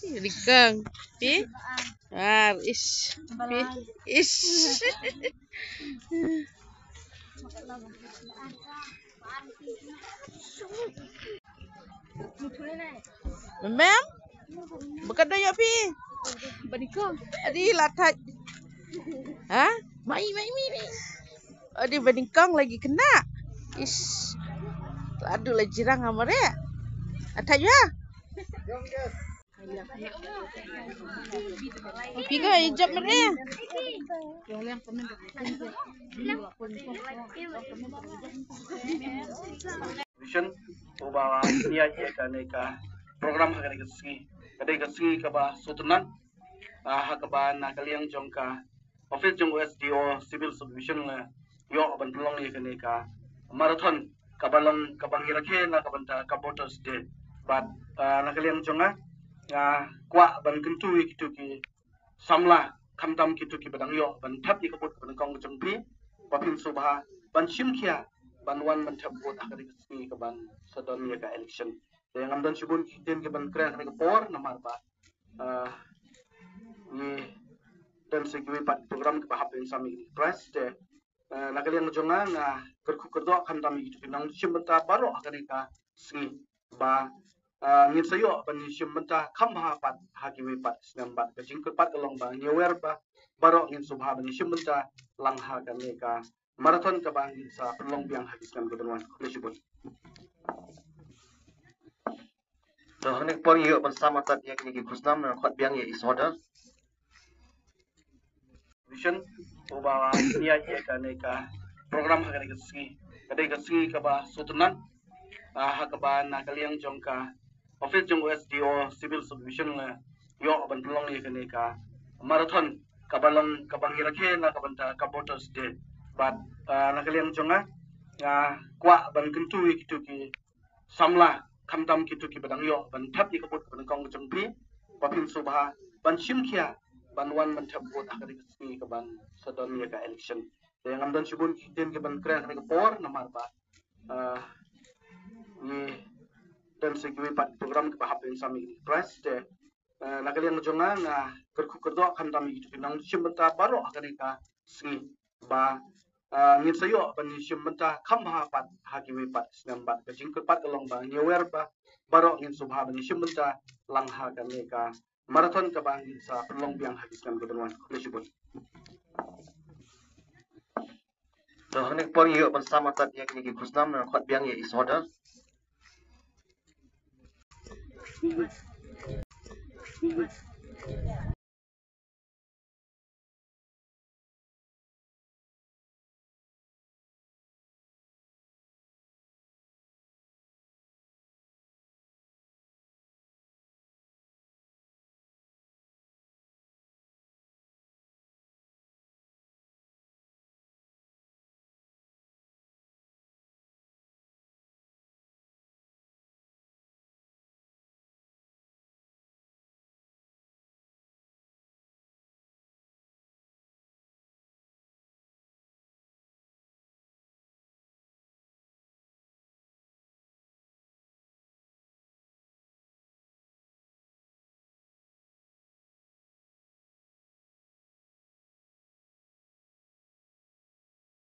Dikang. Pi. Is. Pi. Is. Mem? Bukan dah ya pi. Badikang. Adi latat. Hah? Mai. Adi badingkang lagi kena. Is. Aduh lah jirang amare. Atat ya. Piga hijab mere. Vision ubawa niya ka program hakani kasgi kadai kasgi ka ba sutunan hakaba na kaliang jong ka office jong SDO civil subdivision la yo aban tulong ye kani ka marathon kabalong kabangirakhe na kabanta kaboters de but na kaliang jonga kwa ban kentu kitu ki samla kamtam kitu ki badang yo ban thap ki kabot ban kong jong pi papin subha ban shimkhia ban wan man thap bot akari kasgi ka ban sadon ye ka election yang amdan shibun kitin ke ban kran ka por namar ba ni dan segwi pat program ke bahap yang sami press de nakalian jonga na kerku kerdo kan tami gitu nang shimbenta baro akari ka sgi ba ngin sayo ban shimbenta khamha pat hakiwi pat snambat ka jingkur pat along ba nyewer ba baro ngin subha ban shimbenta langha kan ka marathon ka bang sa pelong biang habis kan ke benwan shibun So hanik por yo bersama tat yang ni kusnam na khot biang ye isoda. Vision ubawa niya ka program hakani kasgi kadai kasgi ka ba sutunan hakaba na kaliang jong ka office jong SDO civil subdivision la yo aban tulong ye kani ka marathon kabalong kabangirakhe na kabanta kaboters de but na kaliang jonga kwa ban kentu kitu ki samla kamtam kitu ki badang yo ban thap ki kabot ban kong jong pi papin subha ban shimkhia ban wan man thap bot akari kasgi ka ban sadon ye ka election yang amdan shibun kitin ke ban kran ka por namar ba ni dan segwi pat program ke bahap yang sami press de nakalian jonga na kerku kerdo kan tami gitu nang shimbenta baro akari ka sgi ba ngin sayo ban shimbenta khamha pat hakiwi pat snambat ka jingkur pat along ba nyewer ba baro ngin subha ban shimbenta langha kan ka marathon ka bang sa pelong biang habis kan ke benwan shibun So hanik por yo bersama tat yang ni kusnam na khot biang ye isoda.